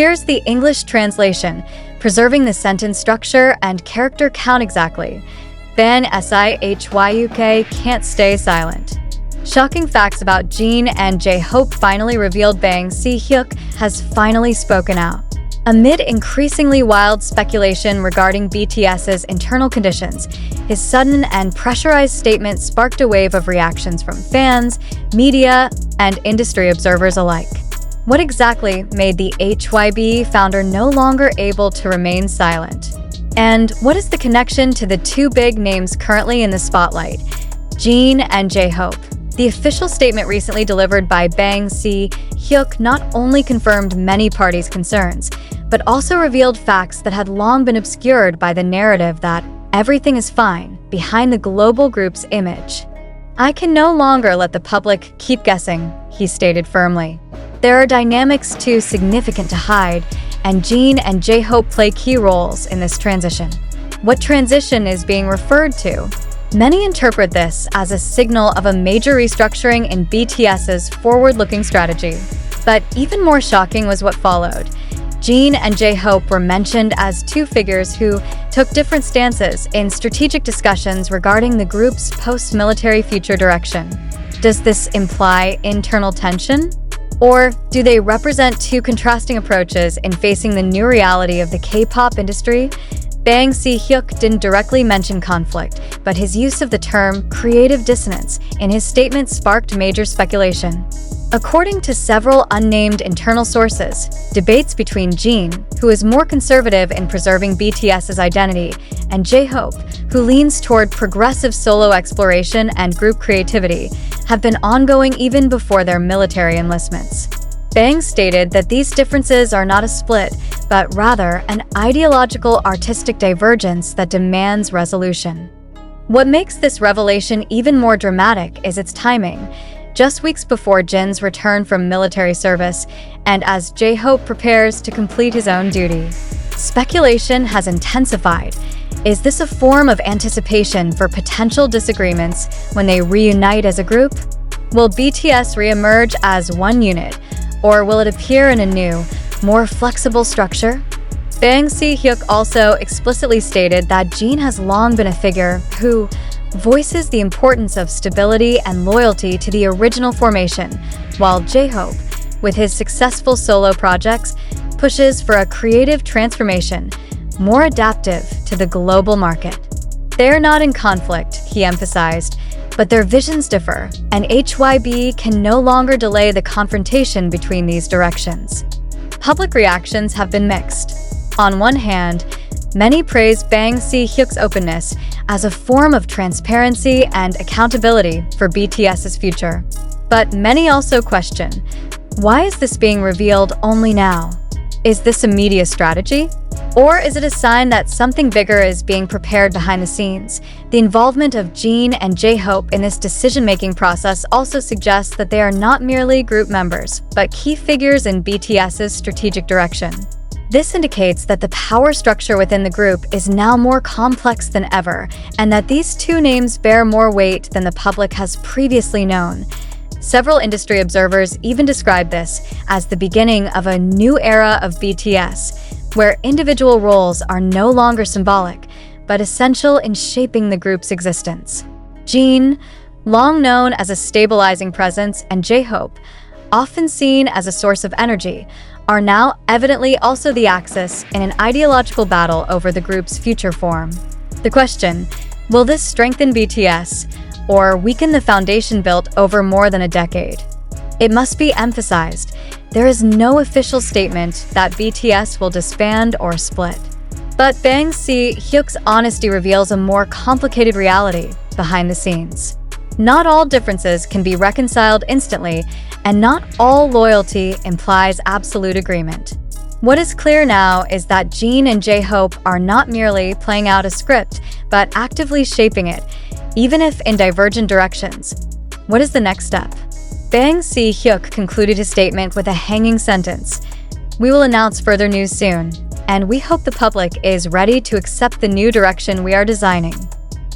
Here's the English translation, preserving the sentence structure and character count exactly. Bang HYUK can't stay silent. Shocking facts about Jin and jhope finally revealed. Bang HYUK has finally spoken out. Amid increasingly wild speculation regarding BTS's internal conditions, his sudden and pressurized statement sparked a wave of reactions from fans, media, and industry observers alike. What exactly made the HYB founder no longer able to remain silent? And what is the connection to the two big names currently in the spotlight, Jin and jhope? The official statement recently delivered by Bang HYUK not only confirmed many parties' concerns, but also revealed facts that had long been obscured by the narrative that everything is fine behind the global group's image. "I can no longer let the public keep guessing," he stated firmly. "There are dynamics too significant to hide, and Jin and jhope play key roles in this transition." What transition is being referred to? Many interpret this as a signal of a major restructuring in BTS's forward-looking strategy. But even more shocking was what followed. Jin and jhope were mentioned as two figures who took different stances in strategic discussions regarding the group's post-military future direction. Does this imply internal tension? Or do they represent two contrasting approaches in facing the new reality of the K-pop industry? Bang HYUK didn't directly mention conflict, but his use of the term creative dissonance in his statement sparked major speculation. According to several unnamed internal sources, debates between Jin, who is more conservative in preserving BTS's identity, and jhope, who leans toward progressive solo exploration and group creativity, have been ongoing even before their military enlistments. Bang stated that these differences are not a split, but rather an ideological artistic divergence that demands resolution. What makes this revelation even more dramatic is its timing. Just weeks before Jin's return from military service, and as jhope prepares to complete his own duty. Speculation has intensified. Is this a form of anticipation for potential disagreements when they reunite as a group? Will BTS reemerge as one unit, or will it appear in a new, more flexible structure? Bang HYUK also explicitly stated that Jin has long been a figure who voices the importance of stability and loyalty to the original formation, while jhope, with his successful solo projects, pushes for a creative transformation, more adaptive to the global market. They're not in conflict, he emphasized, but their visions differ, and HYB can no longer delay the confrontation between these directions. Public reactions have been mixed. On one hand, many praise Bang HYUK's openness as a form of transparency and accountability for BTS's future. But many also question, why is this being revealed only now? Is this a media strategy? Or is it a sign that something bigger is being prepared behind the scenes? The involvement of Jin and jhope in this decision-making process also suggests that they are not merely group members, but key figures in BTS's strategic direction. This indicates that the power structure within the group is now more complex than ever, and that these two names bear more weight than the public has previously known. Several industry observers even describe this as the beginning of a new era of BTS, where individual roles are no longer symbolic, but essential in shaping the group's existence. Jin, long known as a stabilizing presence, and jhope, often seen as a source of energy, are now evidently also the axis in an ideological battle over the group's future form. The question, will this strengthen BTS or weaken the foundation built over more than a decade? It must be emphasized, there is no official statement that BTS will disband or split. But Bang HYUK's honesty reveals a more complicated reality behind the scenes. Not all differences can be reconciled instantly, and not all loyalty implies absolute agreement. What is clear now is that Jin and jhope are not merely playing out a script, but actively shaping it, even if in divergent directions. What is the next step? Bang HYUK concluded his statement with a hanging sentence. "We will announce further news soon, and we hope the public is ready to accept the new direction we are designing."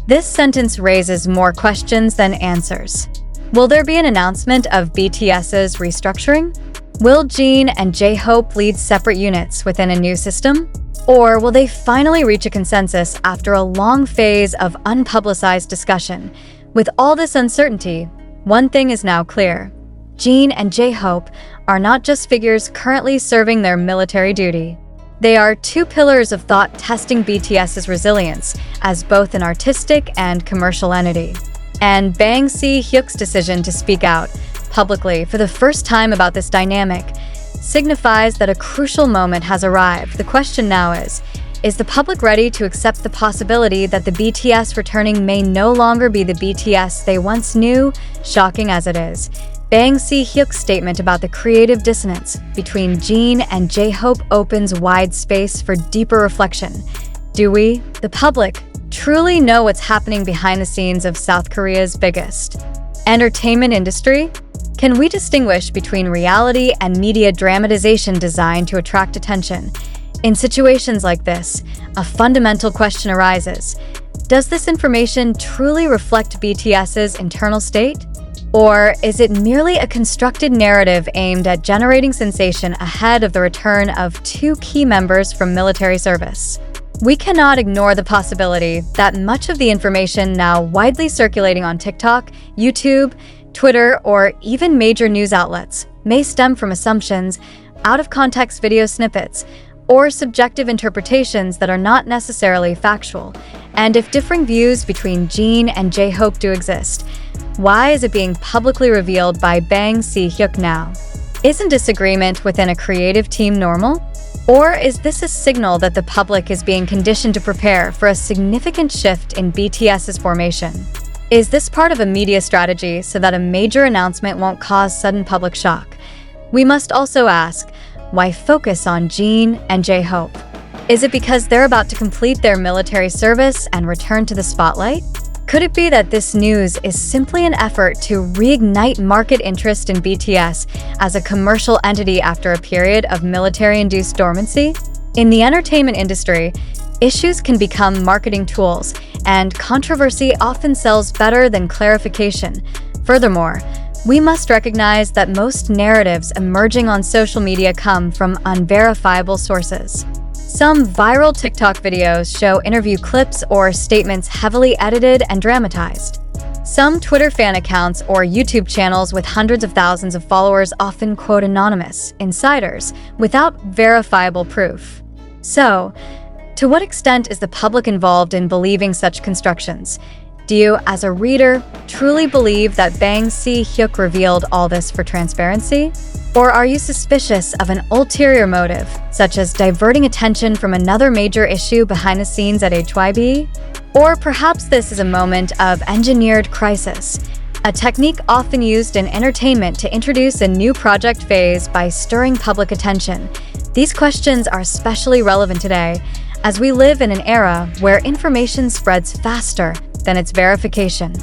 This sentence raises more questions than answers. Will there be an announcement of BTS's restructuring? Will Jin and J-Hope lead separate units within a new system? Or will they finally reach a consensus after a long phase of unpublicized discussion? With all this uncertainty, one thing is now clear. Jin and J-Hope are not just figures currently serving their military duty. They are two pillars of thought testing BTS's resilience as both an artistic and commercial entity. And Bang Si-hyuk's decision to speak out publicly for the first time about this dynamic signifies that a crucial moment has arrived. The question now is the public ready to accept the possibility that the BTS returning may no longer be the BTS they once knew, shocking as it is? Bang Si-hyuk's statement about the creative dissonance between Jin and J-Hope opens wide space for deeper reflection. Do we, the public, truly know what's happening behind the scenes of South Korea's biggest entertainment industry? Can we distinguish between reality and media dramatization designed to attract attention? In situations like this, a fundamental question arises. Does this information truly reflect BTS's internal state? Or is it merely a constructed narrative aimed at generating sensation ahead of the return of two key members from military service? We cannot ignore the possibility that much of the information now widely circulating on TikTok, YouTube, Twitter, or even major news outlets may stem from assumptions, out-of-context video snippets, or subjective interpretations that are not necessarily factual. And if differing views between Jin and J-Hope do exist, why is it being publicly revealed by Bang Si-hyuk now? Isn't disagreement within a creative team normal? Or is this a signal that the public is being conditioned to prepare for a significant shift in BTS's formation? Is this part of a media strategy so that a major announcement won't cause sudden public shock? We must also ask, why focus on Jin and J-Hope? Is it because they're about to complete their military service and return to the spotlight? Could it be that this news is simply an effort to reignite market interest in BTS as a commercial entity after a period of military-induced dormancy? In the entertainment industry, issues can become marketing tools, and controversy often sells better than clarification. Furthermore, we must recognize that most narratives emerging on social media come from unverifiable sources. Some viral TikTok videos show interview clips or statements heavily edited and dramatized. Some Twitter fan accounts or YouTube channels with hundreds of thousands of followers often quote anonymous insiders without verifiable proof. So, to what extent is the public involved in believing such constructions? Do you, as a reader, truly believe that Bang Si-hyuk revealed all this for transparency? Or are you suspicious of an ulterior motive, such as diverting attention from another major issue behind the scenes at HYB? Or perhaps this is a moment of engineered crisis, a technique often used in entertainment to introduce a new project phase by stirring public attention. These questions are especially relevant today, as we live in an era where information spreads faster than its verification.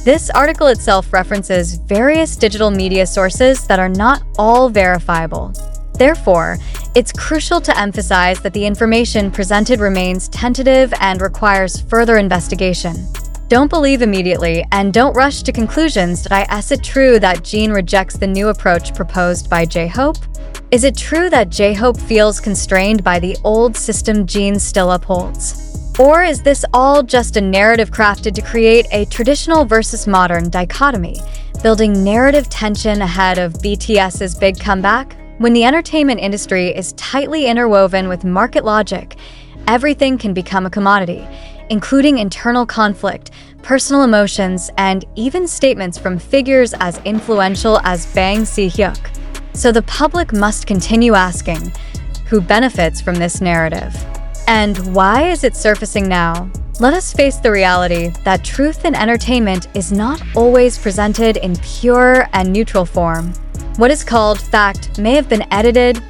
This article itself references various digital media sources that are not all verifiable. Therefore, it's crucial to emphasize that the information presented remains tentative and requires further investigation. Don't believe immediately, and don't rush to conclusions. Is it true that Jin rejects the new approach proposed by J-Hope? Is it true that J-Hope feels constrained by the old system Jin still upholds? Or is this all just a narrative crafted to create a traditional versus modern dichotomy, building narrative tension ahead of BTS's big comeback? When the entertainment industry is tightly interwoven with market logic, everything can become a commodity, including internal conflict, personal emotions, and even statements from figures as influential as Bang Si-hyuk. So the public must continue asking, who benefits from this narrative? And why is it surfacing now? Let us face the reality that truth in entertainment is not always presented in pure and neutral form. What is called fact may have been edited,